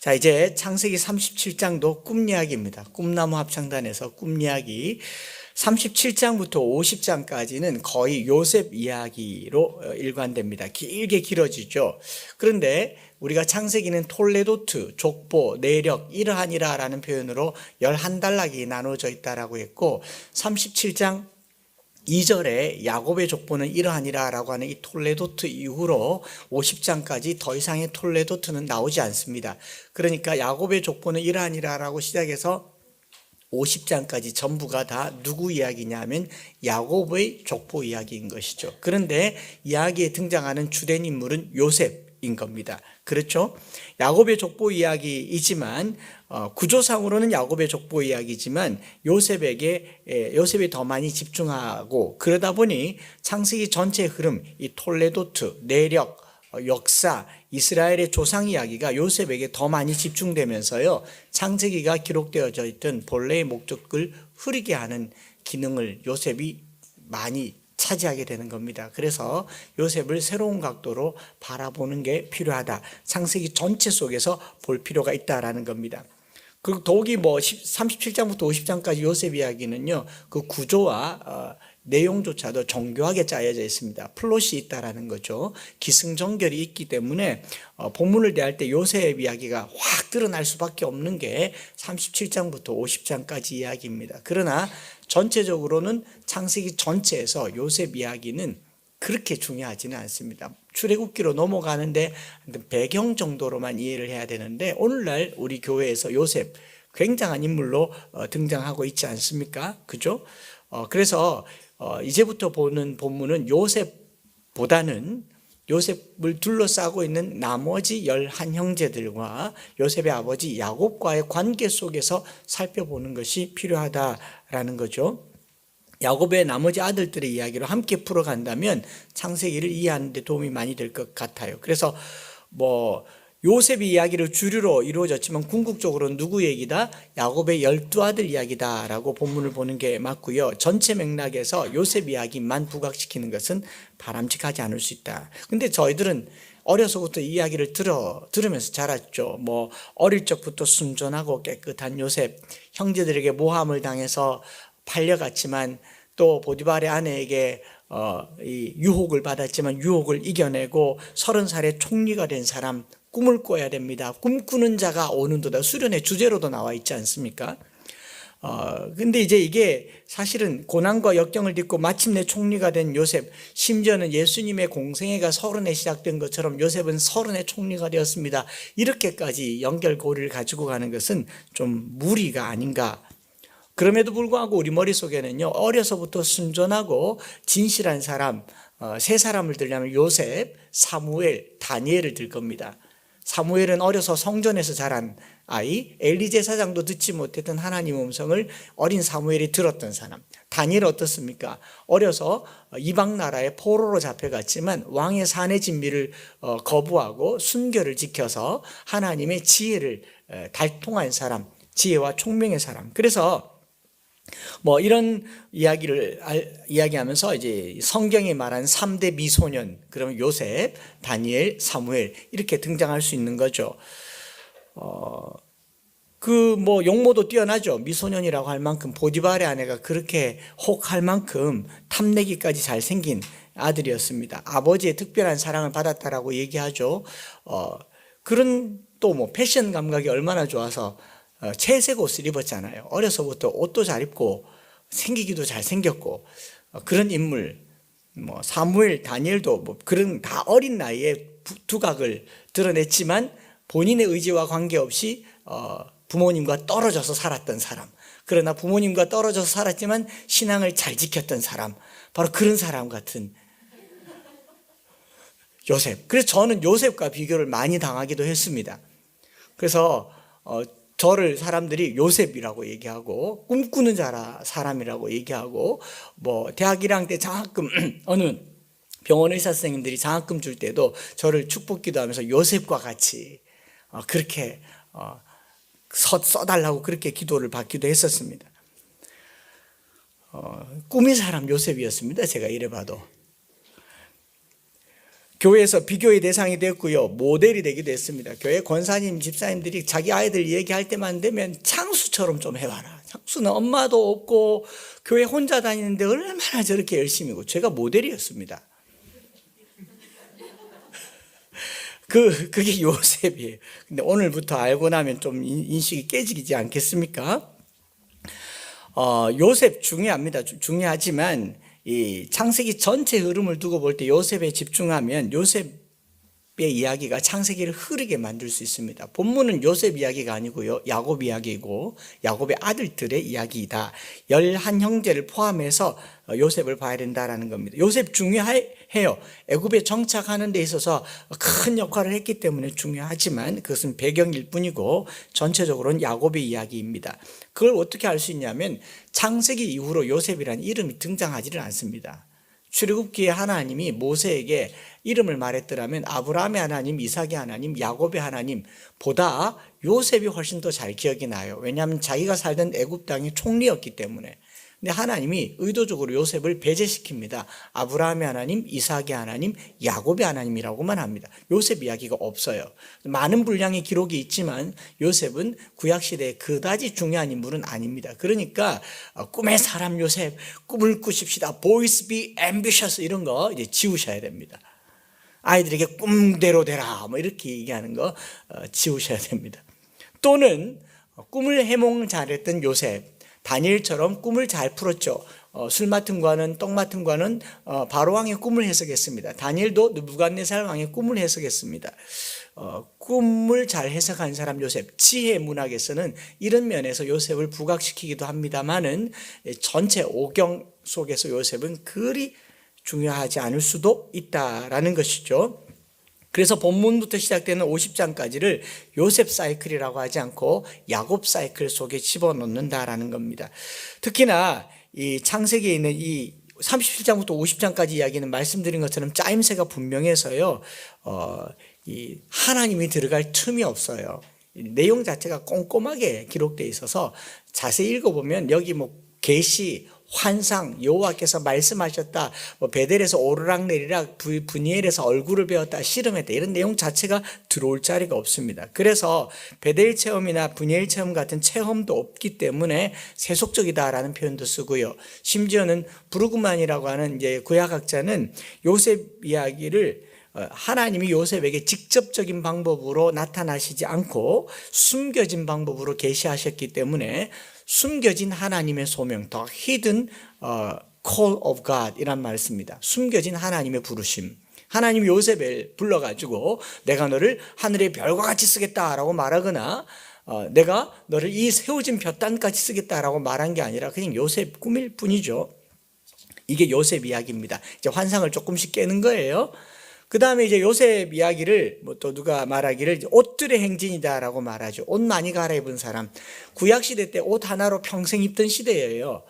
자, 이제 창세기 37장도 꿈 이야기입니다. 꿈나무 합창단에서 꿈 이야기. 37장부터 50장까지는 거의 요셉 이야기로 일관됩니다. 길게 길어지죠. 그런데 우리가 창세기는 톨레도트, 족보, 내력, 이러하니라 라는 표현으로 11단락이 나눠져 있다라고 했고, 37장 2절에 야곱의 족보는 이러하니라 라고 하는 이 톨레도트 이후로 50장까지 더 이상의 톨레도트는 나오지 않습니다. 그러니까 야곱의 족보는 이러하니라 라고 시작해서 50장까지 전부가 다 누구 이야기냐면 야곱의 족보 이야기인 것이죠. 그런데 이야기에 등장하는 주된 인물은 요셉인 겁니다. 그렇죠? 야곱의 족보 이야기이지만 구조상으로는 야곱의 족보 이야기지만 요셉이 더 많이 집중하고, 그러다 보니 창세기 전체 흐름, 이 톨레도트, 내력, 역사, 이스라엘의 조상 이야기가 요셉에게 더 많이 집중되면서요, 창세기가 기록되어져 있던 본래의 목적을 흐리게 하는 기능을 요셉이 많이 차지하게 되는 겁니다. 그래서 요셉을 새로운 각도로 바라보는 게 필요하다. 창세기 전체 속에서 볼 필요가 있다라는 겁니다. 그리고 더욱이 37장부터 50장까지 요셉 이야기는요, 그 구조와 내용조차도 정교하게 짜여져 있습니다. 플롯이 있다라는 거죠. 기승전결이 있기 때문에 본문을 대할 때 요셉 이야기가 확 드러날 수밖에 없는 게 37장부터 50장까지 이야기입니다. 그러나 전체적으로는 창세기 전체에서 요셉 이야기는 그렇게 중요하지는 않습니다. 출애굽기로 넘어가는데 배경 정도로만 이해를 해야 되는데, 오늘날 우리 교회에서 요셉 굉장한 인물로 등장하고 있지 않습니까? 그죠? 그래서 이제부터 보는 본문은 요셉보다는 요셉을 둘러싸고 있는 나머지 11형제들과 요셉의 아버지 야곱과의 관계 속에서 살펴보는 것이 필요하다라는 거죠. 야곱의 나머지 아들들의 이야기로 함께 풀어간다면 창세기를 이해하는 데 도움이 많이 될 것 같아요. 그래서 요셉의 이야기를 주류로 이루어졌지만 궁극적으로는 누구 얘기다? 야곱의 12아들 이야기다라고 본문을 보는 게 맞고요. 전체 맥락에서 요셉 이야기만 부각시키는 것은 바람직하지 않을 수 있다. 근데 저희들은 어려서부터 이 이야기를 들으면서 자랐죠. 어릴 적부터 순전하고 깨끗한 요셉, 형제들에게 모함을 당해서 팔려갔지만 또 보디발의 아내에게 이 유혹을 받았지만 유혹을 이겨내고 30살에 총리가 된 사람, 꿈을 꿔야 됩니다. 꿈꾸는 자가 오는도다. 수련의 주제로도 나와 있지 않습니까? 근데 이제 이게 사실은 고난과 역경을 딛고 마침내 총리가 된 요셉, 심지어는 예수님의 공생애가 30에 시작된 것처럼 요셉은 30에 총리가 되었습니다. 이렇게까지 연결고리를 가지고 가는 것은 좀 무리가 아닌가. 그럼에도 불구하고 우리 머릿속에는요, 어려서부터 순전하고 진실한 사람, 세 사람을 들려면 요셉, 사무엘, 다니엘을 들 겁니다. 사무엘은 어려서 성전에서 자란 아이, 엘리 제사장도 듣지 못했던 하나님의 음성을 어린 사무엘이 들었던 사람. 다니엘 어떻습니까? 어려서 이방 나라의 포로로 잡혀갔지만 왕의 산의 진미를 거부하고 순결을 지켜서 하나님의 지혜를 달통한 사람, 지혜와 총명의 사람. 그래서 이런 이야기를 이야기하면서 이제 성경이 말한 3대 미소년, 그러면 요셉, 다니엘, 사무엘 이렇게 등장할 수 있는 거죠. 용모도 뛰어나죠. 미소년이라고 할 만큼 보디발의 아내가 그렇게 혹할 만큼 탐내기까지 잘생긴 아들이었습니다. 아버지의 특별한 사랑을 받았다라고 얘기하죠. 그런 또 패션 감각이 얼마나 좋아서 채색 옷을 입었잖아요. 어려서부터 옷도 잘 입고 생기기도 잘 생겼고 그런 인물. 사무엘, 다니엘도 그런 다 어린 나이에 두각을 드러냈지만 본인의 의지와 관계없이 부모님과 떨어져서 살았던 사람. 그러나 부모님과 떨어져서 살았지만 신앙을 잘 지켰던 사람. 바로 그런 사람 같은 요셉. 그래서 저는 요셉과 비교를 많이 당하기도 했습니다. 그래서 저를 사람들이 요셉이라고 얘기하고 꿈꾸는 사람이라고 얘기하고 대학 1학년 때 장학금 어느 병원 의사 선생님들이 장학금 줄 때도 저를 축복기도 하면서 요셉과 같이 그렇게 써달라고 그렇게 기도를 받기도 했었습니다. 꿈의 사람 요셉이었습니다. 제가 이래 봐도. 교회에서 비교의 대상이 됐고요. 모델이 되기도 했습니다. 교회 권사님, 집사님들이 자기 아이들 얘기할 때만 되면 창수처럼 좀 해봐라. 창수는 엄마도 없고 교회 혼자 다니는데 얼마나 저렇게 열심히고, 제가 모델이었습니다. 그게 요셉이에요. 근데 오늘부터 알고 나면 좀 인식이 깨지지 않겠습니까? 요셉 중요합니다. 중요하지만 이 창세기 전체 흐름을 두고 볼 때 요셉에 집중하면 요셉의 이야기가 창세기를 흐르게 만들 수 있습니다. 본문은 요셉 이야기가 아니고요, 야곱 이야기고 야곱의 아들들의 이야기이다. 11형제를 포함해서 요셉을 봐야 된다라는 겁니다. 요셉 중요해요. 애굽에 정착하는 데 있어서 큰 역할을 했기 때문에 중요하지만 그것은 배경일 뿐이고 전체적으로는 야곱의 이야기입니다. 그걸 어떻게 알 수 있냐면 창세기 이후로 요셉이라는 이름이 등장하지를 않습니다. 출애굽기에 하나님이 모세에게 이름을 말했더라면 아브라함의 하나님, 이삭의 하나님, 야곱의 하나님보다 요셉이 훨씬 더 잘 기억이 나요. 왜냐하면 자기가 살던 애굽 땅의 총리였기 때문에. 근데 하나님이 의도적으로 요셉을 배제시킵니다. 아브라함의 하나님, 이삭의 하나님, 야곱의 하나님이라고만 합니다. 요셉 이야기가 없어요. 많은 분량의 기록이 있지만 요셉은 구약시대에 그다지 중요한 인물은 아닙니다. 그러니까 꿈의 사람 요셉, 꿈을 꾸십시다, boys be ambitious, 이런 거 이제 지우셔야 됩니다. 아이들에게 꿈대로 되라, 뭐 이렇게 얘기하는 거 지우셔야 됩니다. 또는 꿈을 해몽 잘했던 요셉, 다니엘처럼 꿈을 잘 풀었죠. 술 맡은 과는 떡 맡은 과는 바로 왕의 꿈을 해석했습니다. 다니엘도 느부갓네살 왕의 꿈을 해석했습니다. 꿈을 잘 해석한 사람 요셉, 지혜 문학에서는 이런 면에서 요셉을 부각시키기도 합니다만은 전체 오경 속에서 요셉은 그리 중요하지 않을 수도 있다라는 것이죠. 그래서 본문부터 시작되는 50장까지를 요셉 사이클이라고 하지 않고 야곱 사이클 속에 집어넣는다라는 겁니다. 특히나 이 창세기에 있는 이 37장부터 50장까지 이야기는 말씀드린 것처럼 짜임새가 분명해서요, 이 하나님이 들어갈 틈이 없어요. 내용 자체가 꼼꼼하게 기록되어 있어서 자세히 읽어보면 여기 뭐 계시, 환상, 여호와께서 말씀하셨다, 뭐 베델에서 오르락내리락, 브니엘에서 얼굴을 배웠다, 씨름했다, 이런 내용 자체가 들어올 자리가 없습니다. 그래서 베델 체험이나 브니엘 체험 같은 체험도 없기 때문에 세속적이다라는 표현도 쓰고요. 심지어는 브루그만이라고 하는 이제 구약학자는 요셉 이야기를 하나님이 요셉에게 직접적인 방법으로 나타나시지 않고 숨겨진 방법으로 계시하셨기 때문에 숨겨진 하나님의 소명, the hidden call of God 이란 말을 씁니다. 숨겨진 하나님의 부르심. 하나님이 요셉을 불러가지고 내가 너를 하늘의 별과 같이 쓰겠다라고 말하거나 내가 너를 이 세워진 볕단같이 쓰겠다라고 말한 게 아니라 그냥 요셉 꿈일 뿐이죠. 이게 요셉 이야기입니다. 이제 환상을 조금씩 깨는 거예요. 그 다음에 이제 요셉 이야기를 뭐 또 누가 말하기를 옷들의 행진이다라고 말하죠. 옷 많이 갈아입은 사람. 구약시대 때 옷 하나로 평생 입던 시대예요.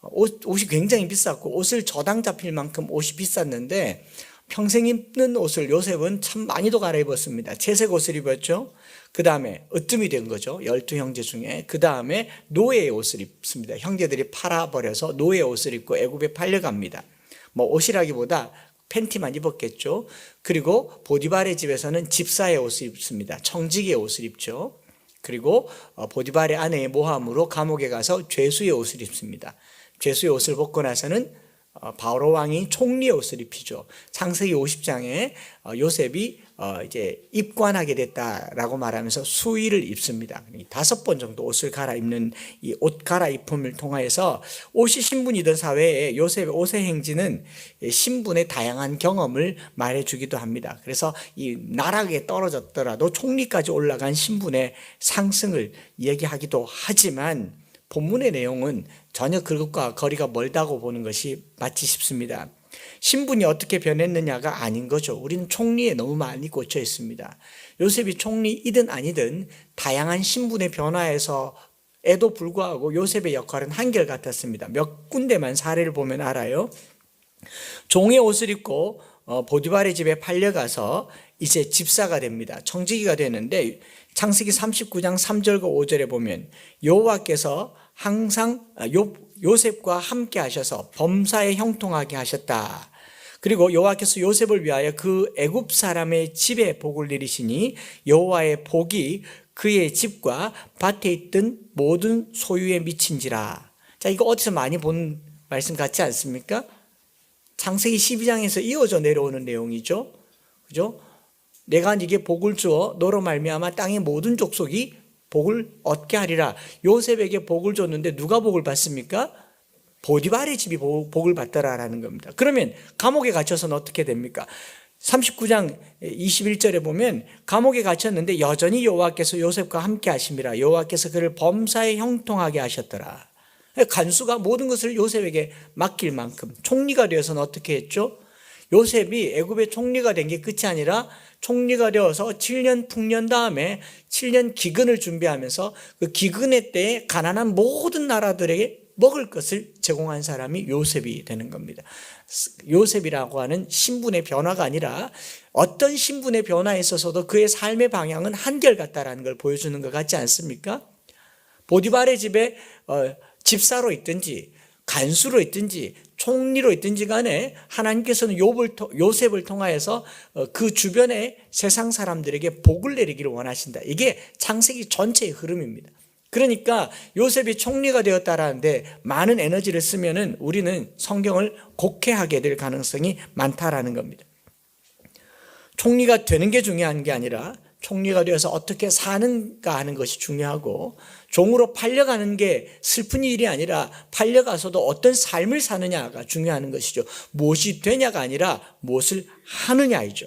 옷이 굉장히 비쌌고 옷을 저당 잡힐 만큼 옷이 비쌌는데 평생 입는 옷을 요셉은 참 많이도 갈아입었습니다. 채색 옷을 입었죠. 그 다음에 으뜸이 된 거죠. 12형제 중에. 그 다음에 노예의 옷을 입습니다. 형제들이 팔아버려서 노예의 옷을 입고 애굽에 팔려갑니다. 뭐 옷이라기보다 팬티만 입었겠죠. 그리고 보디발의 집에서는 집사의 옷을 입습니다. 청지기의 옷을 입죠. 그리고 보디발의 아내의 모함으로 감옥에 가서 죄수의 옷을 입습니다. 죄수의 옷을 벗고 나서는 바로 왕이 총리의 옷을 입히죠. 창세기 50장에 요셉이 이제 입관하게 됐다라고 말하면서 수의를 입습니다. 5번 정도 옷을 갈아입는 이 옷 갈아입음을 통해서 옷이 신분이던 사회에 요셉의 옷의 행진은 신분의 다양한 경험을 말해주기도 합니다. 그래서 이 나락에 떨어졌더라도 총리까지 올라간 신분의 상승을 얘기하기도 하지만 본문의 내용은 전혀 그것과 거리가 멀다고 보는 것이 맞지 싶습니다. 신분이 어떻게 변했느냐가 아닌 거죠. 우리는 총리에 너무 많이 꽂혀 있습니다. 요셉이 총리이든 아니든 다양한 신분의 변화에서에도 불구하고 요셉의 역할은 한결같았습니다. 몇 군데만 사례를 보면 알아요. 종의 옷을 입고 보디발의 집에 팔려가서 이제 집사가 됩니다. 청지기가 되는데 창세기 39장 3절과 5절에 보면 여호와께서 항상 요셉과 함께 하셔서 범사에 형통하게 하셨다. 그리고 여호와께서 요셉을 위하여 그 애굽 사람의 집에 복을 내리시니 여호와의 복이 그의 집과 밭에 있던 모든 소유에 미친지라. 자, 이거 어디서 많이 본 말씀 같지 않습니까? 창세기 12장에서 이어져 내려오는 내용이죠. 그죠? 내가 네게 복을 주어 너로 말미암아 땅의 모든 족속이 복을 얻게 하리라. 요셉에게 복을 줬는데 누가 복을 받습니까? 보디발의 집이 복을 받더라라는 겁니다. 그러면 감옥에 갇혀서는 어떻게 됩니까? 39장 21절에 보면 감옥에 갇혔는데 여전히 여호와께서 요셉과 함께 하심이라. 여호와께서 그를 범사에 형통하게 하셨더라. 간수가 모든 것을 요셉에게 맡길 만큼 총리가 되어서는 어떻게 했죠? 요셉이 애굽의 총리가 된 게 끝이 아니라 총리가 되어서 7년 풍년 다음에 7년 기근을 준비하면서 그 기근의 때에 가난한 모든 나라들에게 먹을 것을 제공한 사람이 요셉이 되는 겁니다. 요셉이라고 하는 신분의 변화가 아니라 어떤 신분의 변화에 있어서도 그의 삶의 방향은 한결같다라는 걸 보여주는 것 같지 않습니까? 보디발의 집에 집사로 있든지 간수로 있든지 총리로 있든지 간에 하나님께서는 요셉을 통하여서 그 주변의 세상 사람들에게 복을 내리기를 원하신다. 이게 창세기 전체의 흐름입니다. 그러니까 요셉이 총리가 되었다라는데 많은 에너지를 쓰면은 우리는 성경을 곡해하게 될 가능성이 많다라는 겁니다. 총리가 되는 게 중요한 게 아니라 총리가 되어서 어떻게 사는가 하는 것이 중요하고, 종으로 팔려가는 게 슬픈 일이 아니라 팔려가서도 어떤 삶을 사느냐가 중요한 것이죠. 무엇이 되냐가 아니라 무엇을 하느냐이죠.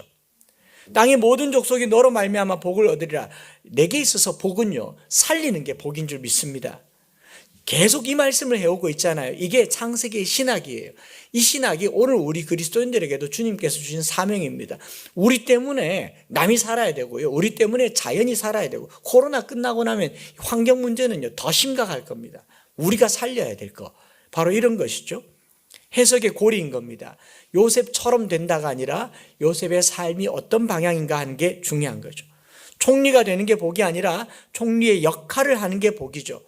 땅의 모든 족속이 너로 말미암아 복을 얻으리라. 내게 있어서 복은요, 살리는 게 복인 줄 믿습니다. 계속 이 말씀을 해오고 있잖아요. 이게 창세기의 신학이에요. 이 신학이 오늘 우리 그리스도인들에게도 주님께서 주신 사명입니다. 우리 때문에 남이 살아야 되고요, 우리 때문에 자연이 살아야 되고, 코로나 끝나고 나면 환경 문제는요 더 심각할 겁니다. 우리가 살려야 될 거, 바로 이런 것이죠. 해석의 고리인 겁니다. 요셉처럼 된다가 아니라 요셉의 삶이 어떤 방향인가 하는 게 중요한 거죠. 총리가 되는 게 복이 아니라 총리의 역할을 하는 게 복이죠.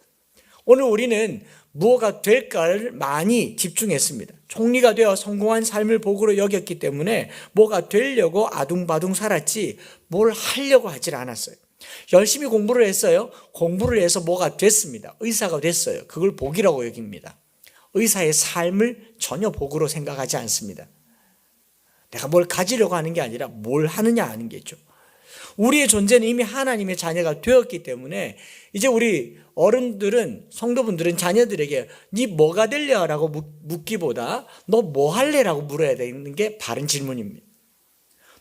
오늘 우리는 무엇가 될까를 많이 집중했습니다. 총리가 되어 성공한 삶을 복으로 여겼기 때문에 뭐가 되려고 아둥바둥 살았지 뭘 하려고 하질 않았어요. 열심히 공부를 했어요. 공부를 해서 뭐가 됐습니다. 의사가 됐어요. 그걸 복이라고 여깁니다. 의사의 삶을 전혀 복으로 생각하지 않습니다. 내가 뭘 가지려고 하는 게 아니라 뭘 하느냐 하는 게죠. 우리의 존재는 이미 하나님의 자녀가 되었기 때문에 이제 우리 어른들은, 성도분들은 자녀들에게 네 뭐가 될래? 라고 묻기보다 너 뭐 할래? 라고 물어야 되는 게 바른 질문입니다.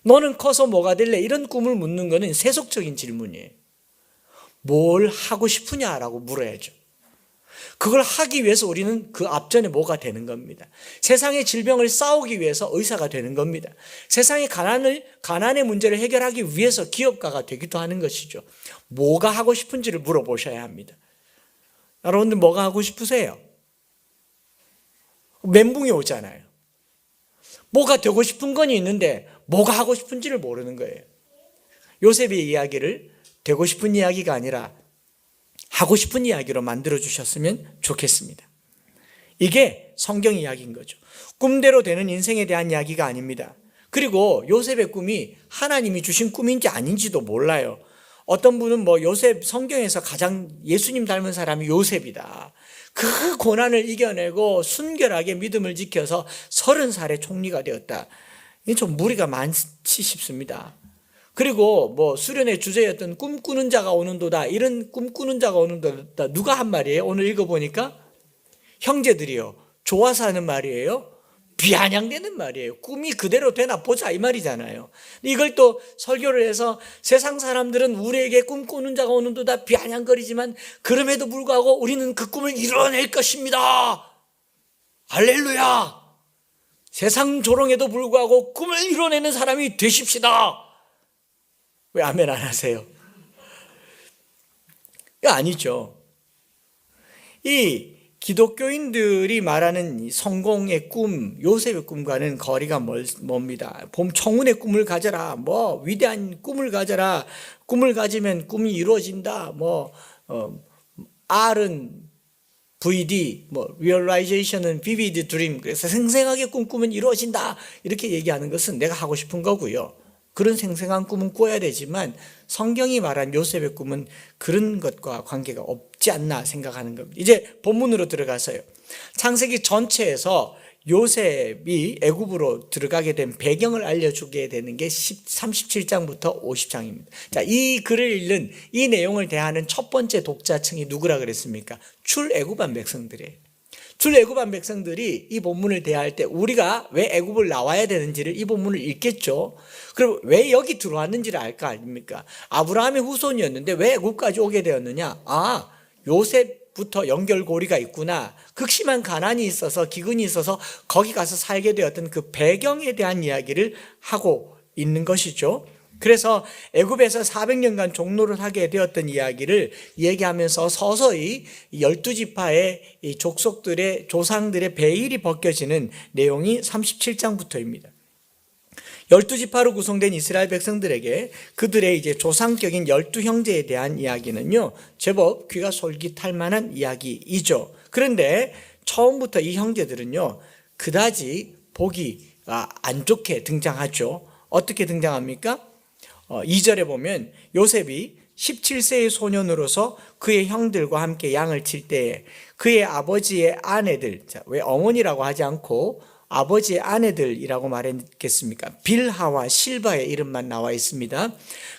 너는 커서 뭐가 될래? 이런 꿈을 묻는 거는 세속적인 질문이에요. 뭘 하고 싶으냐라고 물어야죠. 그걸 하기 위해서 우리는 그 앞전에 뭐가 되는 겁니다. 세상의 질병을 싸우기 위해서 의사가 되는 겁니다. 세상의 가난의 문제를 해결하기 위해서 기업가가 되기도 하는 것이죠. 뭐가 하고 싶은지를 물어보셔야 합니다. 여러분들 뭐가 하고 싶으세요? 멘붕이 오잖아요. 뭐가 되고 싶은 건 있는데 뭐가 하고 싶은지를 모르는 거예요. 요셉의 이야기를 되고 싶은 이야기가 아니라 하고 싶은 이야기로 만들어 주셨으면 좋겠습니다. 이게 성경 이야기인 거죠. 꿈대로 되는 인생에 대한 이야기가 아닙니다. 그리고 요셉의 꿈이 하나님이 주신 꿈인지 아닌지도 몰라요. 어떤 분은 요셉, 성경에서 가장 예수님 닮은 사람이 요셉이다. 그 고난을 이겨내고 순결하게 믿음을 지켜서 30살에 총리가 되었다. 이게 좀 무리가 많지 싶습니다. 그리고 수련의 주제였던 꿈꾸는 자가 오는도다, 이런 꿈꾸는 자가 오는도다 누가 한 말이에요? 오늘 읽어보니까 형제들이요, 좋아서 하는 말이에요? 비아냥대는 말이에요. 꿈이 그대로 되나 보자 이 말이잖아요. 이걸 또 설교를 해서 세상 사람들은 우리에게 꿈꾸는 자가 오는도다 비아냥거리지만 그럼에도 불구하고 우리는 그 꿈을 이뤄낼 것입니다. 할렐루야. 세상 조롱에도 불구하고 꿈을 이뤄내는 사람이 되십시다. 왜 아멘 안 하세요? 이거 아니죠. 이 기독교인들이 말하는 성공의 꿈, 요셉의 꿈과는 거리가 멉니다. 봄 청운의 꿈을 가져라, 위대한 꿈을 가져라, 꿈을 가지면 꿈이 이루어진다, 알은 VD, Realization은 Vivid Dream. 그래서 생생하게 꿈꾸면 이루어진다. 이렇게 얘기하는 것은 내가 하고 싶은 거고요. 그런 생생한 꿈은 꿔야 되지만 성경이 말한 요셉의 꿈은 그런 것과 관계가 없지 않나 생각하는 겁니다. 이제 본문으로 들어가서요. 창세기 전체에서 요셉이 애굽으로 들어가게 된 배경을 알려주게 되는 게 37장부터 50장입니다. 자, 이 글을 읽는 이 내용을 대하는 첫 번째 독자층이 누구라 그랬습니까? 출애굽한 백성들이에요. 출애굽한 백성들이 이 본문을 대할 때 우리가 왜 애굽을 나와야 되는지를 이 본문을 읽겠죠. 그럼 왜 여기 들어왔는지를 알 거 아닙니까? 아브라함의 후손이었는데 왜 애굽까지 오게 되었느냐? 요셉부터 연결고리가 있구나. 극심한 가난이 있어서 기근이 있어서 거기 가서 살게 되었던 그 배경에 대한 이야기를 하고 있는 것이죠. 그래서 애굽에서 400년간 종노를 하게 되었던 이야기를 얘기하면서 서서히 12지파의 이 족속들의 조상들의 베일이 벗겨지는 내용이 37장부터입니다. 12지파로 구성된 이스라엘 백성들에게 그들의 이제 조상격인 12형제에 대한 이야기는요, 제법 귀가 솔깃할 만한 이야기이죠. 그런데 처음부터 이 형제들은요, 그다지 보기 안 좋게 등장하죠. 어떻게 등장합니까? 2절에 보면 요셉이 17세의 소년으로서 그의 형들과 함께 양을 칠 때에 그의 아버지의 아내들, 왜 어머니라고 하지 않고 아버지의 아내들이라고 말했겠습니까? 빌하와 실바의 이름만 나와 있습니다.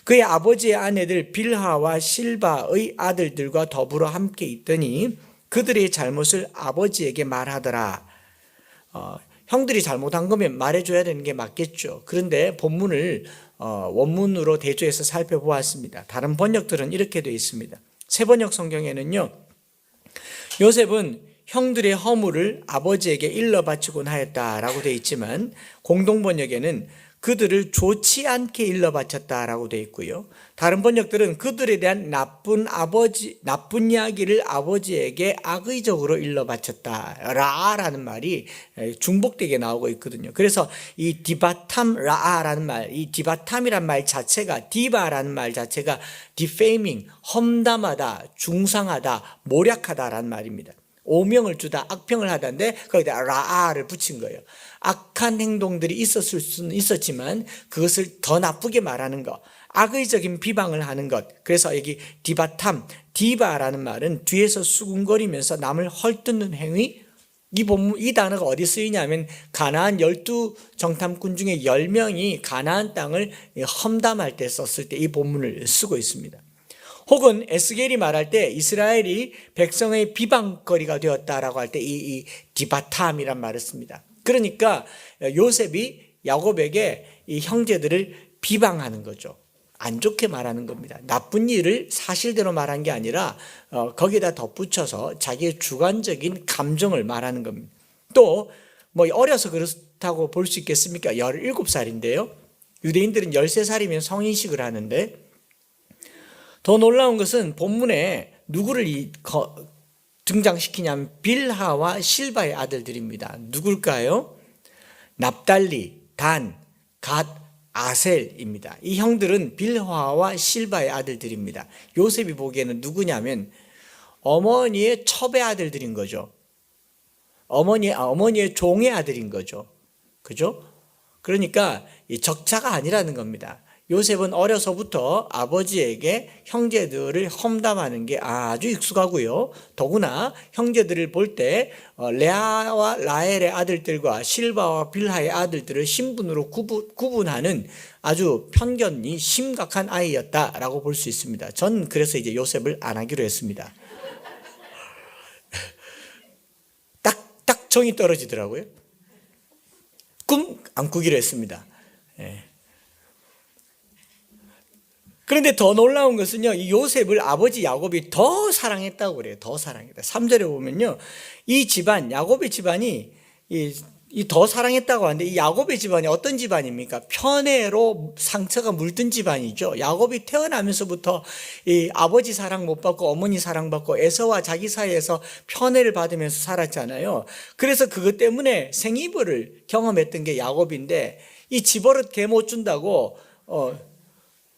그의 아버지의 아내들 빌하와 실바의 아들들과 더불어 함께 있더니 그들의 잘못을 아버지에게 말하더라. 형들이 잘못한 거면 말해줘야 되는 게 맞겠죠. 그런데 본문을 원문으로 대조해서 살펴보았습니다. 다른 번역들은 이렇게 되어 있습니다. 새번역 성경에는요, 요셉은 형들의 허물을 아버지에게 일러 바치곤 하였다라고 되어 있지만 공동번역에는 그들을 좋지 않게 일러 바쳤다라고 되어 있고요. 다른 번역들은 그들에 대한 나쁜 이야기를 아버지에게 악의적으로 일러 바쳤다라는 말이 중복되게 나오고 있거든요. 그래서 이 디바탐 라아라는 말, 이 디바탐이란 말 자체가, 디바라는 말 자체가 defaming, 험담하다, 중상하다, 모략하다라는 말입니다. 오명을 주다, 악평을 하다인데 거기다 라아를 붙인 거예요. 악한 행동들이 있었을 수는 있었지만 그것을 더 나쁘게 말하는 것, 악의적인 비방을 하는 것. 그래서 여기 디바탐, 디바라는 말은 뒤에서 수군거리면서 남을 헐뜯는 행위. 이 단어가 어디 쓰이냐면 가나안 12정탐꾼 중에 10명이 가나안 땅을 험담할 때 썼을 때 이 본문을 쓰고 있습니다. 혹은 에스겔이 말할 때 이스라엘이 백성의 비방거리가 되었다라고 할 때 이 디바탐이란 말을 씁니다. 그러니까 요셉이 야곱에게 이 형제들을 비방하는 거죠. 안 좋게 말하는 겁니다. 나쁜 일을 사실대로 말한 게 아니라 거기다 덧붙여서 자기의 주관적인 감정을 말하는 겁니다. 또 어려서 그렇다고 볼 수 있겠습니까? 17살인데요. 유대인들은 13살이면 성인식을 하는데 더 놀라운 것은 본문에 누구를 등장시키냐면 빌하와 실바의 아들들입니다. 누굴까요? 납달리, 단, 갓, 아셀입니다. 이 형들은 빌하와 실바의 아들들입니다. 요셉이 보기에는 누구냐면 어머니의 첩의 아들들인 거죠. 어머니의 종의 아들인 거죠. 그죠? 그러니까 적자가 아니라는 겁니다. 요셉은 어려서부터 아버지에게 형제들을 험담하는 게 아주 익숙하고요. 더구나 형제들을 볼 때 레아와 라헬의 아들들과 실바와 빌하의 아들들을 신분으로 구분하는 아주 편견이 심각한 아이였다라고 볼 수 있습니다. 전 그래서 이제 요셉을 안 하기로 했습니다. 딱 정이 떨어지더라고요. 꿈 안 꾸기로 했습니다. 그런데 더 놀라운 것은요, 이 요셉을 아버지 야곱이 더 사랑했다고 그래요. 더 사랑했다. 3절에 보면요, 이 집안, 야곱의 집안이 더 사랑했다고 하는데 이 야곱의 집안이 어떤 집안입니까? 편애로 상처가 물든 집안이죠. 야곱이 태어나면서부터 이 아버지 사랑 못 받고 어머니 사랑 받고 에서와 자기 사이에서 편애를 받으면서 살았잖아요. 그래서 그것 때문에 생이별을 경험했던 게 야곱인데 이 집버릇 개 못 준다고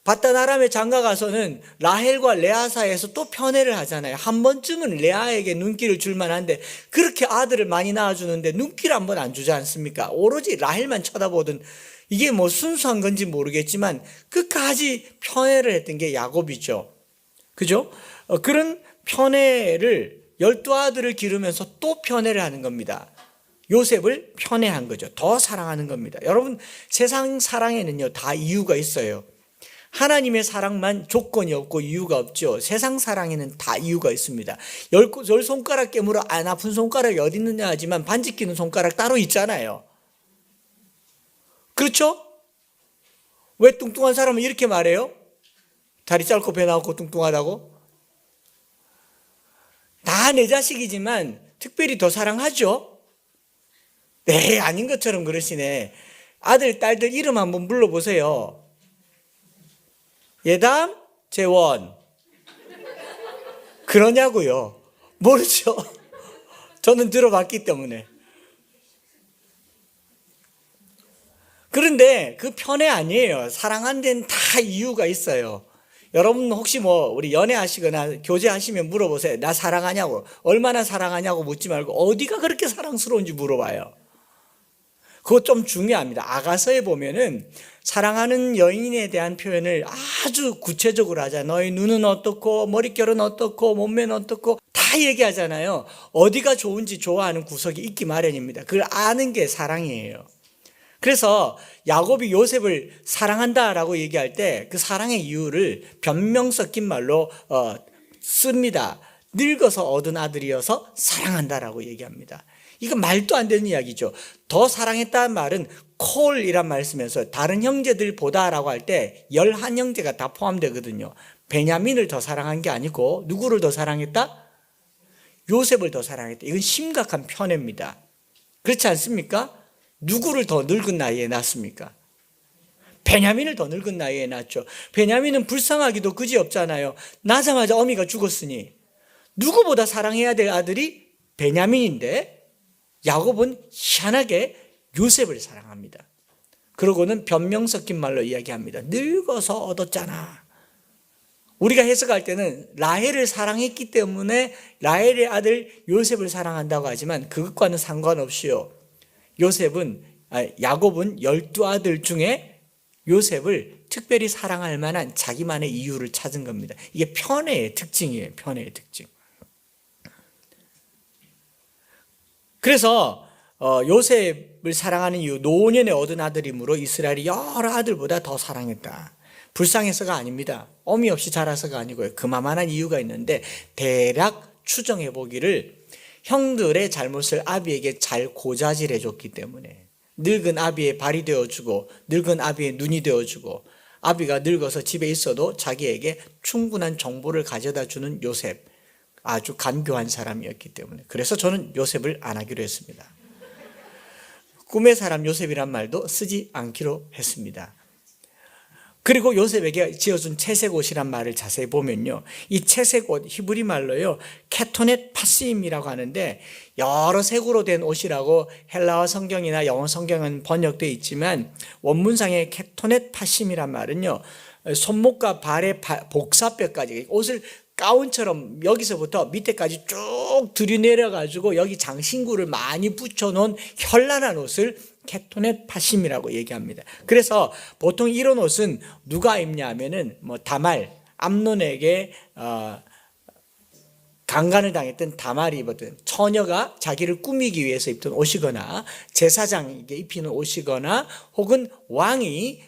바단 아람에 장가 가서는 라헬과 레아 사이에서 또 편애를 하잖아요. 한 번쯤은 레아에게 눈길을 줄 만한데 그렇게 아들을 많이 낳아주는데 눈길 한 번 안 주지 않습니까? 오로지 라헬만 쳐다보던, 이게 뭐 순수한 건지 모르겠지만 끝까지 편애를 했던 게 야곱이죠. 그죠? 그런 편애를, 12아들을 기르면서 또 편애를 하는 겁니다. 요셉을 편애한 거죠. 더 사랑하는 겁니다. 여러분, 세상 사랑에는요 다 이유가 있어요. 하나님의 사랑만 조건이 없고 이유가 없죠. 세상 사랑에는 다 이유가 있습니다. 열 손가락 깨물어 안 아픈 손가락이 어디 있느냐 하지만 반지 끼는 손가락 따로 있잖아요. 그렇죠? 왜 뚱뚱한 사람은 이렇게 말해요? 다리 짧고 배 나고 뚱뚱하다고? 다 내 자식이지만 특별히 더 사랑하죠? 네, 아닌 것처럼 그러시네. 아들, 딸들 이름 한번 불러보세요. 예담, 재원. 그러냐고요? 모르죠? 저는 들어봤기 때문에. 그런데 그 편애 아니에요. 사랑하는 데는 다 이유가 있어요. 여러분 혹시 뭐 우리 연애하시거나 교제하시면 물어보세요. 나 사랑하냐고. 얼마나 사랑하냐고 묻지 말고 어디가 그렇게 사랑스러운지 물어봐요. 그거 좀 중요합니다. 아가서에 보면은 사랑하는 여인에 대한 표현을 아주 구체적으로 하잖아요. 너의 눈은 어떻고 머릿결은 어떻고 몸매는 어떻고 다 얘기하잖아요. 어디가 좋은지 좋아하는 구석이 있기 마련입니다. 그걸 아는 게 사랑이에요. 그래서 야곱이 요셉을 사랑한다라고 얘기할 때 그 사랑의 이유를 변명 섞인 말로 씁니다. 늙어서 얻은 아들이어서 사랑한다라고 얘기합니다. 이거 말도 안 되는 이야기죠. 더 사랑했다는 말은 콜이란 말 쓰면서 다른 형제들보다라고 할 때 11형제가 다 포함되거든요. 베냐민을 더 사랑한 게 아니고 누구를 더 사랑했다? 요셉을 더 사랑했다. 이건 심각한 편애입니다. 그렇지 않습니까? 누구를 더 늙은 나이에 낳습니까? 베냐민을 더 늙은 나이에 낳죠. 베냐민은 불쌍하기도 그지없잖아요. 낳자마자 어미가 죽었으니 누구보다 사랑해야 될 아들이 베냐민인데 야곱은 희한하게 요셉을 사랑합니다. 그러고는 변명 섞인 말로 이야기합니다. 늙어서 얻었잖아. 우리가 해석할 때는 라헬을 사랑했기 때문에 라헬의 아들 요셉을 사랑한다고 하지만 그것과는 상관없이요. 야곱은 12아들 중에 요셉을 특별히 사랑할 만한 자기만의 이유를 찾은 겁니다. 이게 편애의 특징이에요. 편애의 특징. 그래서 요셉을 사랑하는 이유, 노년에 얻은 아들이므로 이스라엘이 여러 아들보다 더 사랑했다. 불쌍해서가 아닙니다. 어미 없이 자라서가 아니고요. 그만한 이유가 있는데 대략 추정해 보기를 형들의 잘못을 아비에게 잘 고자질해 줬기 때문에 늙은 아비의 발이 되어주고 늙은 아비의 눈이 되어주고 아비가 늙어서 집에 있어도 자기에게 충분한 정보를 가져다 주는 요셉, 아주 간교한 사람이었기 때문에 그래서 저는 요셉을 안 하기로 했습니다. 꿈의 사람 요셉이란 말도 쓰지 않기로 했습니다. 그리고 요셉에게 지어준 채색 옷이란 말을 자세히 보면요, 이 채색 옷 히브리 말로요 케토넷 파심이라고 하는데 여러 색으로 된 옷이라고 헬라어 성경이나 영어 성경은 번역되어 있지만 원문상의 케토넷 파심이란 말은요 손목과 발의 복사뼈까지 옷을 가운처럼 여기서부터 밑에까지 쭉 들이내려 가지고 여기 장신구를 많이 붙여놓은 현란한 옷을 케토넷 파심이라고 얘기합니다. 그래서 보통 이런 옷은 누가 입냐 하면은 다말, 암논에게 강간을 당했던 다말이 입었던 처녀가 자기를 꾸미기 위해서 입던 옷이거나 제사장에게 입히는 옷이거나 혹은 왕이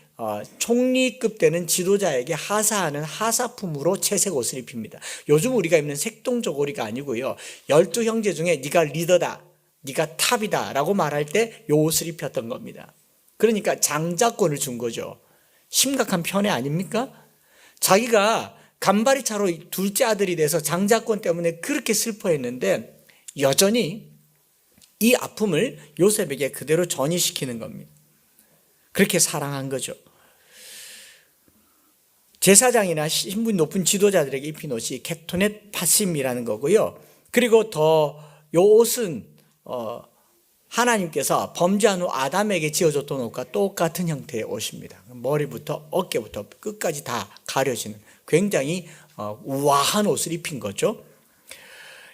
총리급 되는 지도자에게 하사하는 하사품으로 채색 옷을 입힙니다. 요즘 우리가 입는 색동저고리가 아니고요. 12형제 중에 네가 리더다, 네가 탑이다 라고 말할 때 이 옷을 입혔던 겁니다. 그러니까 장자권을 준 거죠. 심각한 편애 아닙니까? 자기가 간바리차로 둘째 아들이 돼서 장자권 때문에 그렇게 슬퍼했는데 여전히 이 아픔을 요셉에게 그대로 전이시키는 겁니다. 그렇게 사랑한 거죠. 제사장이나 신분 높은 지도자들에게 입힌 옷이 케토넷 파심이라는 거고요. 그리고 더 요 옷은 하나님께서 범죄한 후 아담에게 지어줬던 옷과 똑같은 형태의 옷입니다. 머리부터 어깨부터 끝까지 다 가려지는 굉장히 우아한 옷을 입힌 거죠.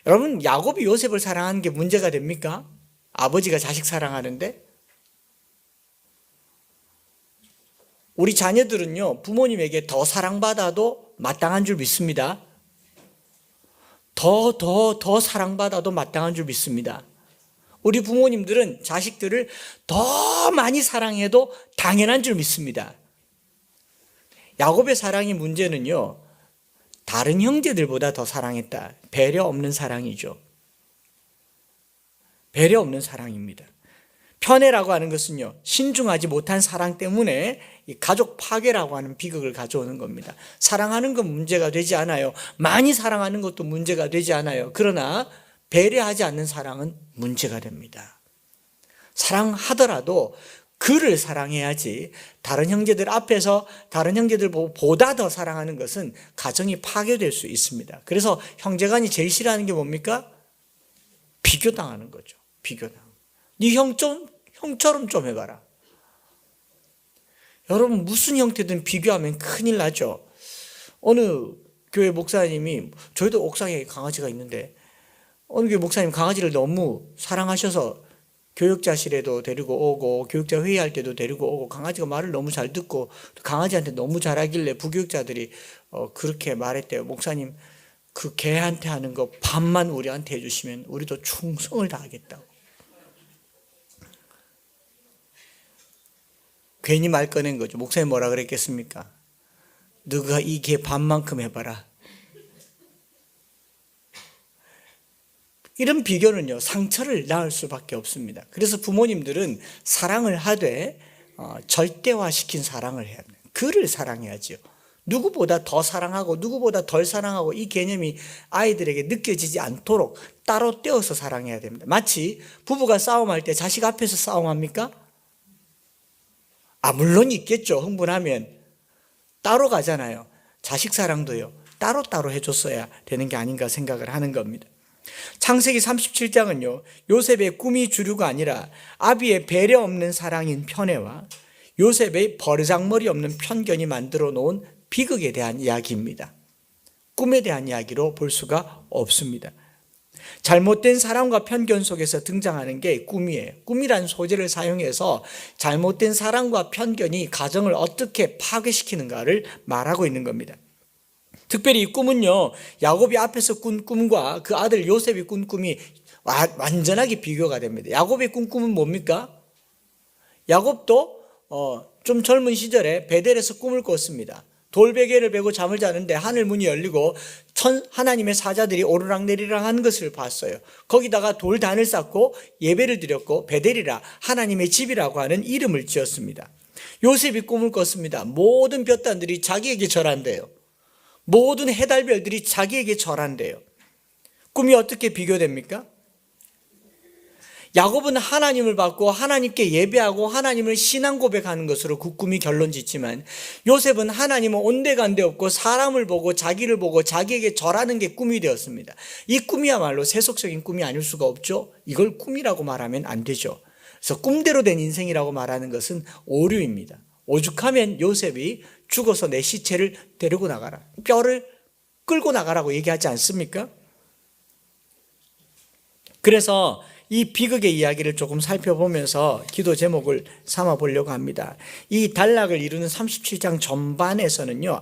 여러분, 야곱이 요셉을 사랑하는 게 문제가 됩니까? 아버지가 자식 사랑하는데? 우리 자녀들은요, 부모님에게 더 사랑받아도 마땅한 줄 믿습니다. 더 사랑받아도 마땅한 줄 믿습니다. 우리 부모님들은 자식들을 더 많이 사랑해도 당연한 줄 믿습니다. 야곱의 사랑의 문제는요, 다른 형제들보다 더 사랑했다. 배려 없는 사랑이죠. 배려 없는 사랑입니다. 편애라고 하는 것은요, 신중하지 못한 사랑 때문에 이 가족 파괴라고 하는 비극을 가져오는 겁니다. 사랑하는 건 문제가 되지 않아요. 많이 사랑하는 것도 문제가 되지 않아요. 그러나 배려하지 않는 사랑은 문제가 됩니다. 사랑하더라도 그를 사랑해야지, 다른 형제들 앞에서 다른 형제들보다 더 사랑하는 것은 가정이 파괴될 수 있습니다. 그래서 형제간이 제일 싫어하는 게 뭡니까? 비교당하는 거죠. 비교당. 네 형처럼 좀 해봐라. 여러분, 무슨 형태든 비교하면 큰일 나죠. 어느 교회 목사님이, 저희도 옥상에 강아지가 있는데, 어느 교회 목사님 강아지를 너무 사랑하셔서 교육자실에도 데리고 오고 교육자 회의할 때도 데리고 오고, 강아지가 말을 너무 잘 듣고 강아지한테 너무 잘하길래 부교육자들이 그렇게 말했대요. 목사님, 그 개한테 하는 거 반만 우리한테 해주시면 우리도 충성을 다하겠다고. 괜히 말 꺼낸 거죠. 목사님 뭐라 그랬겠습니까? 너가 이 개 반만큼 해봐라. 이런 비교는요, 상처를 낳을 수밖에 없습니다. 그래서 부모님들은 사랑을 하되 절대화시킨 사랑을 해야 합니다. 그를 사랑해야죠. 누구보다 더 사랑하고 누구보다 덜 사랑하고, 이 개념이 아이들에게 느껴지지 않도록 따로 떼어서 사랑해야 됩니다. 마치 부부가 싸움할 때 자식 앞에서 싸움합니까? 물론 있겠죠. 흥분하면 따로 가잖아요. 자식 사랑도요, 따로따로 해줬어야 되는 게 아닌가 생각을 하는 겁니다. 창세기 37장은요, 요셉의 꿈이 주류가 아니라 아비의 배려 없는 사랑인 편애와 요셉의 버르장머리 없는 편견이 만들어 놓은 비극에 대한 이야기입니다. 꿈에 대한 이야기로 볼 수가 없습니다. 잘못된 사랑과 편견 속에서 등장하는 게 꿈이에요. 꿈이란 소재를 사용해서 잘못된 사랑과 편견이 가정을 어떻게 파괴시키는가를 말하고 있는 겁니다. 특별히 이 꿈은요, 야곱이 앞에서 꾼 꿈과 그 아들 요셉이 꾼 꿈이 완전하게 비교가 됩니다. 야곱의 꾼 꿈은 뭡니까? 야곱도 좀 젊은 시절에 베델에서 꿈을 꿨습니다. 돌베개를 베고 잠을 자는데 하늘 문이 열리고 하나님의 사자들이 오르락내리락 하는 것을 봤어요. 거기다가 돌단을 쌓고 예배를 드렸고 베델이라 하나님의 집이라고 하는 이름을 지었습니다. 요셉이 꿈을 꿨습니다. 모든 볕단들이 자기에게 절한대요. 모든 해달별들이 자기에게 절한대요. 꿈이 어떻게 비교됩니까? 야곱은 하나님을 받고 하나님께 예배하고 하나님을 신앙 고백하는 것으로 그 꿈이 결론 짓지만, 요셉은 하나님은 온데간데 없고 사람을 보고 자기를 보고 자기에게 절하는 게 꿈이 되었습니다. 이 꿈이야말로 세속적인 꿈이 아닐 수가 없죠. 이걸 꿈이라고 말하면 안 되죠. 그래서 꿈대로 된 인생이라고 말하는 것은 오류입니다. 오죽하면 요셉이 죽어서 내 시체를 데리고 나가라, 뼈를 끌고 나가라고 얘기하지 않습니까? 그래서 이 비극의 이야기를 조금 살펴보면서 기도 제목을 삼아 보려고 합니다. 이 단락을 이루는 37장 전반에서는요,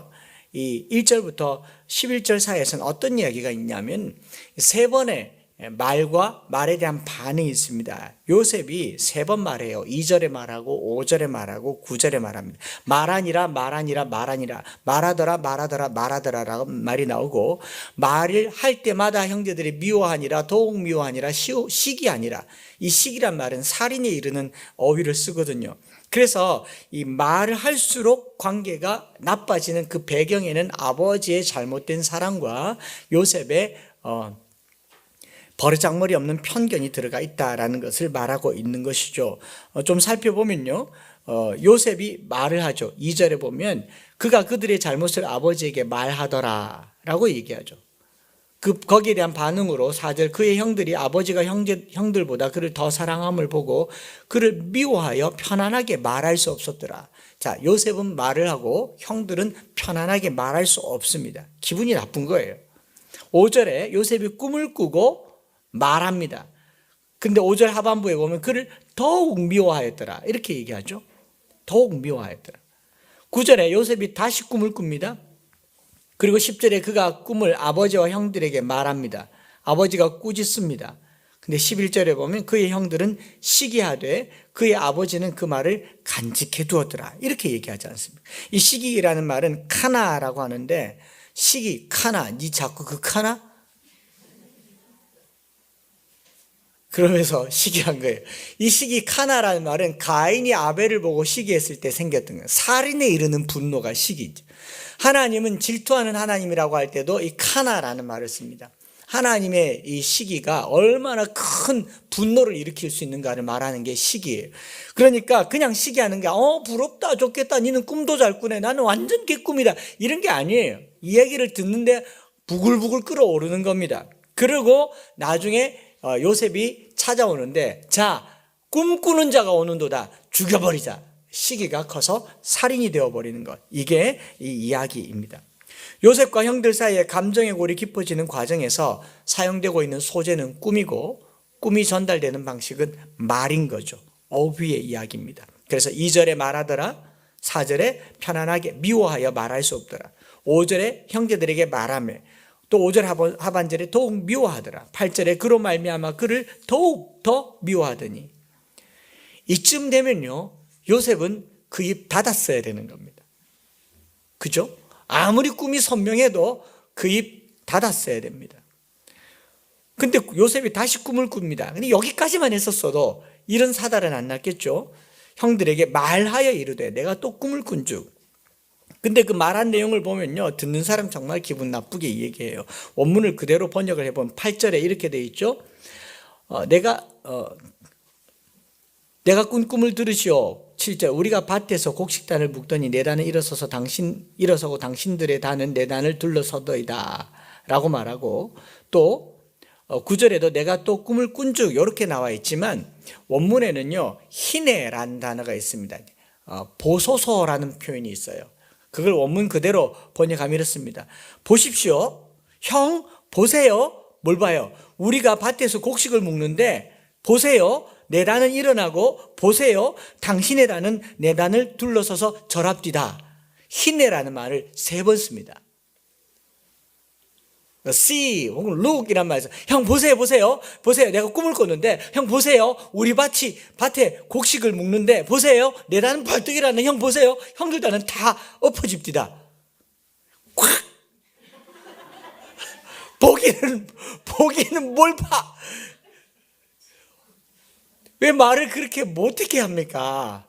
이 1절부터 11절 사이에서는 어떤 이야기가 있냐면, 세 번의 말과 말에 대한 반응이 있습니다. 요셉이 세 번 말해요. 2절에 말하고 5절에 말하고 9절에 말합니다. 말하니라 말하니라 말하니라, 말하더라 말하더라 말하더라라고 말이 나오고, 말을 할 때마다 형제들이 미워하니라, 더욱 미워하니라, 시기하니라. 이 시기란 말은 살인에 이르는 어휘를 쓰거든요. 그래서 이 말을 할수록 관계가 나빠지는 그 배경에는 아버지의 잘못된 사랑과 요셉의 버르장머리 없는 편견이 들어가 있다라는 것을 말하고 있는 것이죠. 좀 살펴보면요, 요셉이 말을 하죠. 2절에 보면 그가 그들의 잘못을 아버지에게 말하더라 라고 얘기하죠. 거기에 대한 반응으로 4절 그의 형들이 아버지가 형들보다 그를 더 사랑함을 보고 그를 미워하여 편안하게 말할 수 없었더라. 자, 요셉은 말을 하고 형들은 편안하게 말할 수 없습니다. 기분이 나쁜 거예요. 5절에 요셉이 꿈을 꾸고 말합니다. 근데 5절 하반부에 보면 그를 더욱 미워하였더라. 이렇게 얘기하죠. 더욱 미워하였더라. 9절에 요셉이 다시 꿈을 꿉니다. 그리고 10절에 그가 꿈을 아버지와 형들에게 말합니다. 아버지가 꾸짖습니다. 근데 11절에 보면 그의 형들은 시기하되 그의 아버지는 그 말을 간직해 두었더라. 이렇게 얘기하지 않습니까? 이 시기라는 말은 카나라고 하는데 시기, 카나, 니 자꾸 그 카나? 그러면서 시기한 거예요. 이 시기 카나라는 말은 가인이 아벨을 보고 시기했을 때 생겼던 거예요. 살인에 이르는 분노가 시기죠. 하나님은 질투하는 하나님이라고 할 때도 이 카나라는 말을 씁니다. 하나님의 이 시기가 얼마나 큰 분노를 일으킬 수 있는가를 말하는 게 시기예요. 그러니까 그냥 시기하는 게 부럽다 좋겠다 니는 꿈도 잘 꾸네 나는 완전 개꿈이다 이런 게 아니에요. 이 얘기를 듣는데 부글부글 끓어오르는 겁니다. 그리고 나중에 요셉이 찾아오는데 자 꿈꾸는 자가 오는도다 죽여버리자. 시기가 커서 살인이 되어버리는 것. 이게 이 이야기입니다. 요셉과 형들 사이에 감정의 골이 깊어지는 과정에서 사용되고 있는 소재는 꿈이고 꿈이 전달되는 방식은 말인 거죠. 어휘의 이야기입니다. 그래서 2절에 말하더라. 4절에 편안하게 미워하여 말할 수 없더라. 5절에 형제들에게 말하며 또 5절 하반절에 더욱 미워하더라. 8절에 그로 말미암아 그를 더욱 더 미워하더니 이쯤 되면요 요셉은 그 입 닫았어야 되는 겁니다. 그죠? 아무리 꿈이 선명해도 그 입 닫았어야 됩니다. 근데 요셉이 다시 꿈을 꿉니다. 근데 여기까지만 했었어도 이런 사달은 안 났겠죠? 형들에게 말하여 이르되 내가 또 꿈을 꾼즉. 근데 그 말한 내용을 보면요 듣는 사람 정말 기분 나쁘게 얘기해요. 원문을 그대로 번역을 해보면 8절에 이렇게 돼 있죠. 내가 꾼 꿈을 들으시오. 7절 우리가 밭에서 곡식단을 묶더니 내 단은 일어서고 당신들의 단은 내 단을 둘러서더이다 라고 말하고 또 9절에도 내가 또 꿈을 꾼즉 이렇게 나와 있지만 원문에는요 희네라는 단어가 있습니다. 보소서라는 표현이 있어요. 그걸 원문 그대로 번역하면 이렇습니다. 보십시오. 형 보세요. 뭘 봐요? 우리가 밭에서 곡식을 묶는데 보세요. 내 단은 일어나고 보세요. 당신의 단은 내 단을 둘러서서 절합디다. 희네라는 말을 3번 씁니다. see 혹은 look 이란 말에서 형 보세요. 내가 꿈을 꿨는데 형 보세요. 우리 밭에 곡식을 묶는데 보세요. 내 단은 벌떡이라는 형 보세요. 형들 단은 다 엎어집디다. 콱 보기는 뭘 봐. 왜 말을 그렇게 못하게 합니까?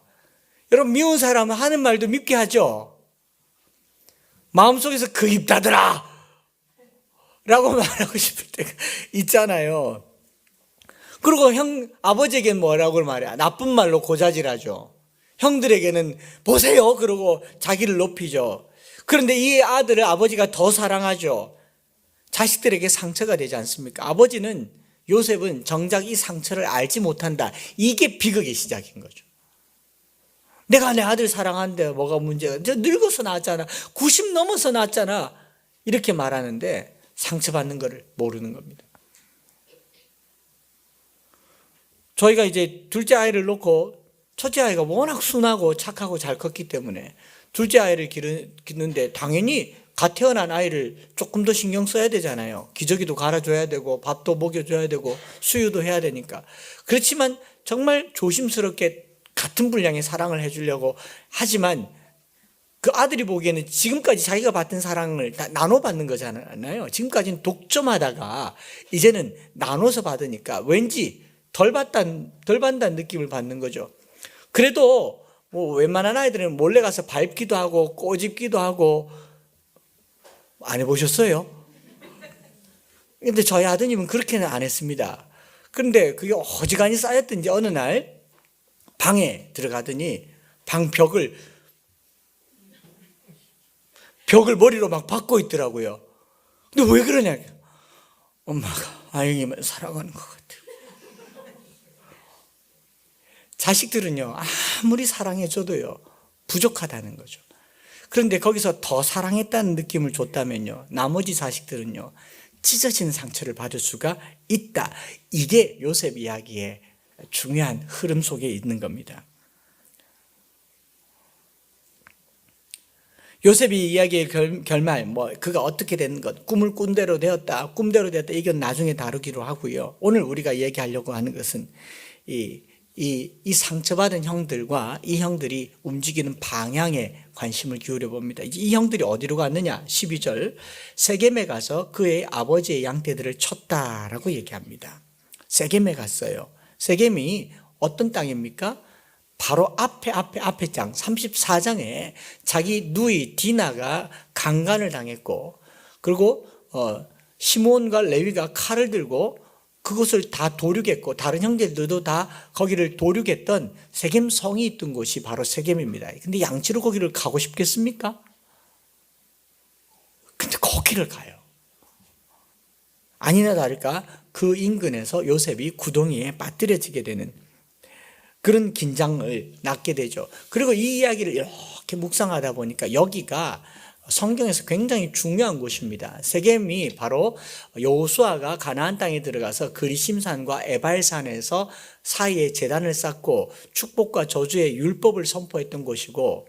여러분 미운 사람은 하는 말도 밉게 하죠. 마음속에서 그 입 닫으라 라고 말하고 싶을 때가 있잖아요. 그리고 아버지에게는 뭐라고 말해요? 나쁜 말로 고자질하죠. 형들에게는 보세요 그러고 자기를 높이죠. 그런데 이 아들을 아버지가 더 사랑하죠. 자식들에게 상처가 되지 않습니까? 요셉은 정작 이 상처를 알지 못한다. 이게 비극의 시작인 거죠. 내가 내 아들 사랑하는데 뭐가 문제가? 늙어서 낳았잖아. 90 넘어서 낳았잖아. 이렇게 말하는데 상처받는 것을 모르는 겁니다. 저희가 이제 둘째 아이를 놓고 첫째 아이가 워낙 순하고 착하고 잘 컸기 때문에 둘째 아이를 기르는데 당연히 갓 태어난 아이를 조금 더 신경 써야 되잖아요. 기저귀도 갈아줘야 되고 밥도 먹여줘야 되고 수유도 해야 되니까. 그렇지만 정말 조심스럽게 같은 분량의 사랑을 해주려고 하지만 그 아들이 보기에는 지금까지 자기가 받던 사랑을 다 나눠받는 거잖아요. 지금까지는 독점하다가 이제는 나눠서 받으니까 왠지 덜 받는다는 느낌을 받는 거죠. 그래도 뭐 웬만한 아이들은 몰래 가서 밟기도 하고 꼬집기도 하고 안 해보셨어요? 근데 저희 아드님은 그렇게는 안 했습니다. 그런데 그게 어지간히 쌓였던지 어느 날 방에 들어가더니 방 벽을 머리로 막 박고 있더라고요. 근데 왜 그러냐? 엄마가 아영이만 사랑하는 것 같아요. 자식들은요, 아무리 사랑해줘도요, 부족하다는 거죠. 그런데 거기서 더 사랑했다는 느낌을 줬다면요, 나머지 자식들은요, 찢어지는 상처를 받을 수가 있다. 이게 요셉 이야기의 중요한 흐름 속에 있는 겁니다. 요셉이 이야기의 결말, 그가 어떻게 된 것, 꿈을 꾼대로 되었다, 꿈대로 되었다, 이건 나중에 다루기로 하고요. 오늘 우리가 얘기하려고 하는 것은 이 상처받은 형들과 이 형들이 움직이는 방향에 관심을 기울여 봅니다. 이 형들이 어디로 갔느냐? 12절. 세겜에 가서 그의 아버지의 양떼들을 쳤다라고 얘기합니다. 세겜에 갔어요. 세겜이 어떤 땅입니까? 바로 앞에 장 34장에 자기 누이 디나가 강간을 당했고, 그리고 시몬과 레위가 칼을 들고 그것을 다 도륙했고, 다른 형제들도 다 거기를 도륙했던 세겜 성이 있던 곳이 바로 세겜입니다. 근데 양치로 거기를 가고 싶겠습니까? 근데 거기를 가요. 아니나 다를까 그 인근에서 요셉이 구덩이에 빠뜨려지게 되는 그런 긴장을 낳게 되죠. 그리고 이 이야기를 이렇게 묵상하다 보니까 여기가 성경에서 굉장히 중요한 곳입니다. 세겜이 바로 여호수아가 가나안 땅에 들어가서 그리심산과 에발산에서 사이에 제단을 쌓고 축복과 저주의 율법을 선포했던 곳이고,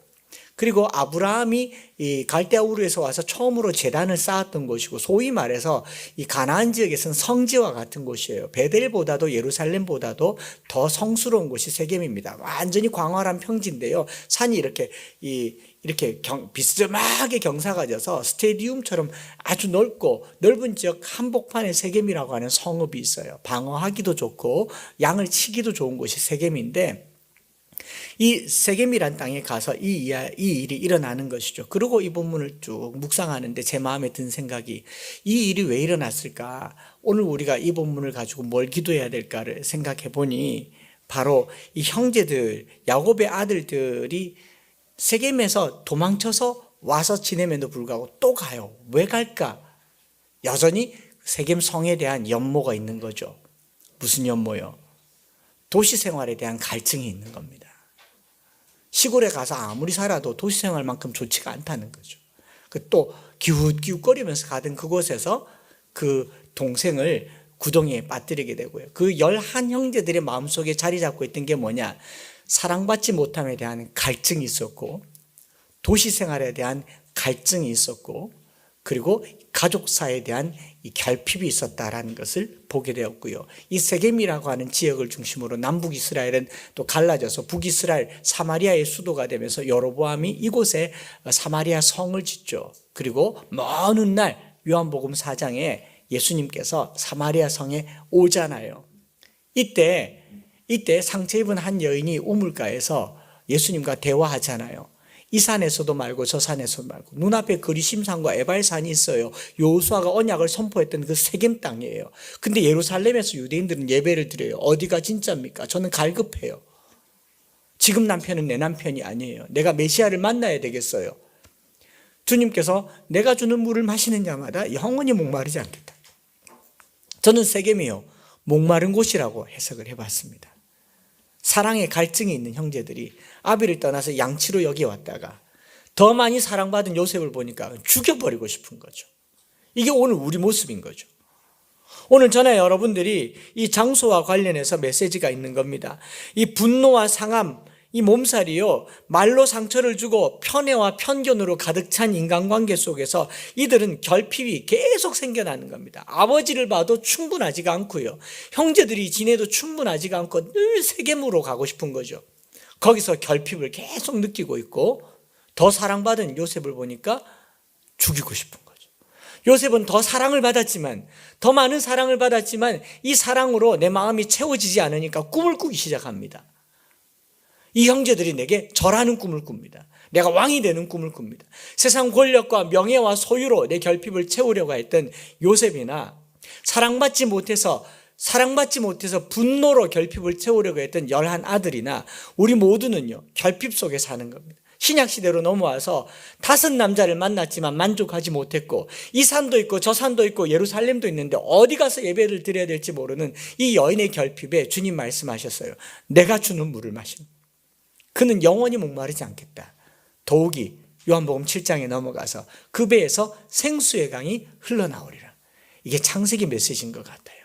그리고 아브라함이 이 갈대아 우르에서 와서 처음으로 제단을 쌓았던 곳이고, 소위 말해서 이 가나안 지역에서는 성지와 같은 곳이에요. 베델보다도 예루살렘보다도 더 성스러운 곳이 세겜입니다. 완전히 광활한 평지인데요, 산이 이렇게 비스듬하게 경사가 져서 스테디움처럼 아주 넓고 넓은 지역 한복판에 세겜이라고 하는 성읍이 있어요. 방어하기도 좋고 양을 치기도 좋은 곳이 세겜인데, 이 세겜이란 땅에 가서 이 일이 일어나는 것이죠. 그리고 이 본문을 쭉 묵상하는데 제 마음에 든 생각이, 이 일이 왜 일어났을까? 오늘 우리가 이 본문을 가지고 뭘 기도해야 될까를 생각해 보니, 바로 이 형제들, 야곱의 아들들이 세겜에서 도망쳐서 와서 지냄에도 불구하고 또 가요. 왜 갈까? 여전히 세겜 성에 대한 연모가 있는 거죠. 무슨 연모요? 도시 생활에 대한 갈증이 있는 겁니다. 시골에 가서 아무리 살아도 도시 생활만큼 좋지가 않다는 거죠. 또 기웃기웃거리면서 가던 그곳에서 그 동생을 구덩이에 빠뜨리게 되고요. 그 11형제들의 마음속에 자리 잡고 있던 게 뭐냐? 사랑받지 못함에 대한 갈증이 있었고, 도시 생활에 대한 갈증이 있었고, 그리고 가족사에 대한 이 결핍이 있었다라는 것을 보게 되었고요. 이 세겜이라고 하는 지역을 중심으로 남북 이스라엘은 또 갈라져서 북이스라엘 사마리아의 수도가 되면서 여로보암이 이곳에 사마리아 성을 짓죠. 그리고 먼 훗날 요한복음 4장에 예수님께서 사마리아 성에 오잖아요. 이때 상처 입은 한 여인이 우물가에서 예수님과 대화하잖아요. 이 산에서도 말고 저 산에서도 말고, 눈앞에 그리심산과 에발산이 있어요. 여호수아가 언약을 선포했던 그 세겜 땅이에요. 근데 예루살렘에서 유대인들은 예배를 드려요. 어디가 진짜입니까? 저는 갈급해요. 지금 남편은 내 남편이 아니에요. 내가 메시아를 만나야 되겠어요. 주님께서 내가 주는 물을 마시는 자마다 영원히 목마르지 않겠다. 저는 세겜이요, 목마른 곳이라고 해석을 해봤습니다. 사랑의 갈증이 있는 형제들이 아비를 떠나서 양치로 여기 왔다가 더 많이 사랑받은 요셉을 보니까 죽여버리고 싶은 거죠. 이게 오늘 우리 모습인 거죠. 오늘 저는 여러분들이 이 장소와 관련해서 메시지가 있는 겁니다. 이 분노와 상함, 이 몸살이요, 말로 상처를 주고 편애와 편견으로 가득 찬 인간관계 속에서 이들은 결핍이 계속 생겨나는 겁니다. 아버지를 봐도 충분하지가 않고요, 형제들이 지내도 충분하지가 않고 늘 세겜으로 가고 싶은 거죠. 거기서 결핍을 계속 느끼고 있고, 더 사랑받은 요셉을 보니까 죽이고 싶은 거죠. 요셉은 더 사랑을 받았지만, 더 많은 사랑을 받았지만 이 사랑으로 내 마음이 채워지지 않으니까 꿈을 꾸기 시작합니다. 이 형제들이 내게 절하는 꿈을 꿉니다. 내가 왕이 되는 꿈을 꿉니다. 세상 권력과 명예와 소유로 내 결핍을 채우려고 했던 요셉이나, 사랑받지 못해서 분노로 결핍을 채우려고 했던 11 아들이나, 우리 모두는요 결핍 속에 사는 겁니다. 신약 시대로 넘어와서 5 남자를 만났지만 만족하지 못했고, 이 산도 있고 저 산도 있고 예루살렘도 있는데 어디 가서 예배를 드려야 될지 모르는 이 여인의 결핍에 주님 말씀하셨어요. 내가 주는 물을 마신 그는 영원히 목마르지 않겠다. 더욱이 요한복음 7장에 넘어가서 그 배에서 생수의 강이 흘러나오리라. 이게 창세기 메시지인 것 같아요.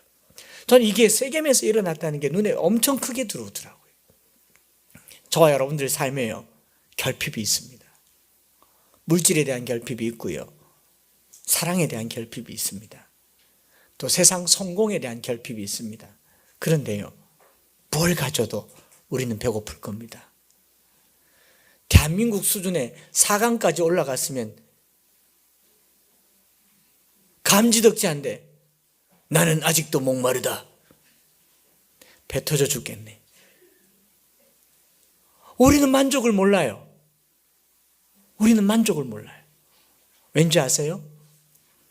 저는 이게 세겜에서 일어났다는 게 눈에 엄청 크게 들어오더라고요. 저와 여러분들 삶에요, 결핍이 있습니다. 물질에 대한 결핍이 있고요, 사랑에 대한 결핍이 있습니다. 또 세상 성공에 대한 결핍이 있습니다. 그런데요, 뭘 가져도 우리는 배고플 겁니다. 대한민국 수준의 4강까지 올라갔으면 감지덕지한데 나는 아직도 목마르다. 배 터져 죽겠네. 우리는 만족을 몰라요. 우리는 만족을 몰라요. 왠지 아세요?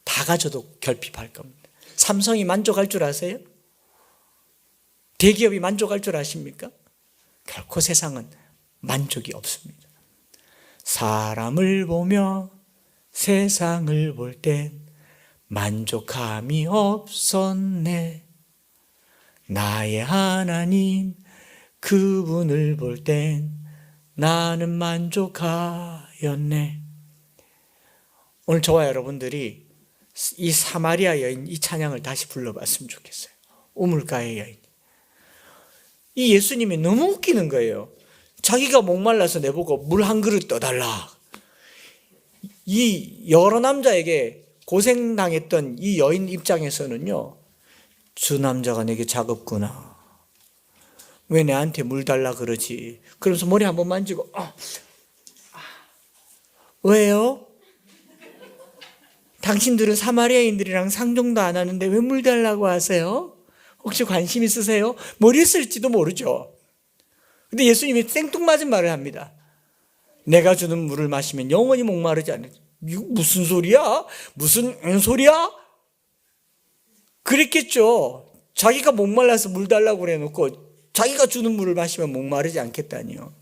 다 가져도 결핍할 겁니다. 삼성이 만족할 줄 아세요? 대기업이 만족할 줄 아십니까? 결코 세상은 만족이 없습니다. 사람을 보며 세상을 볼 땐 만족함이 없었네. 나의 하나님 그분을 볼 땐 나는 만족하였네. 오늘 저와 여러분들이 이 사마리아 여인 이 찬양을 다시 불러봤으면 좋겠어요. 우물가의 여인. 이 예수님이 너무 웃기는 거예요. 자기가 목말라서 내보고 물 한 그릇 떠달라. 이 여러 남자에게 고생당했던 이 여인 입장에서는요, 저 남자가 내게 작업구나. 왜 내한테 물 달라 그러지? 그러면서 머리 한번 만지고, 왜요? 당신들은 사마리아인들이랑 상종도 안 하는데 왜 물 달라고 하세요? 혹시 관심 있으세요? 머리를 쓸지도 모르죠. 근데 예수님이 생뚱맞은 말을 합니다. 내가 주는 물을 마시면 영원히 목마르지 않을. 이거 무슨 소리야? 무슨 소리야? 그랬겠죠. 자기가 목말라서 물 달라고 그래놓고 자기가 주는 물을 마시면 목마르지 않겠다니요.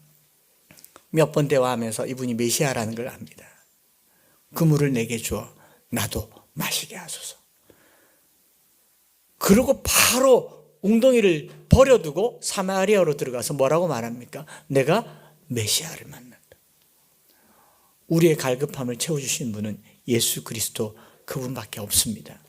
몇 번 대화하면서 이분이 메시아라는 걸 압니다. 그 물을 내게 주어 나도 마시게 하소서. 그리고 바로 웅덩이를 버려두고 사마리아로 들어가서 뭐라고 말합니까? 내가 메시아를 만났다. 우리의 갈급함을 채워주신 분은 예수 그리스도 그분밖에 없습니다.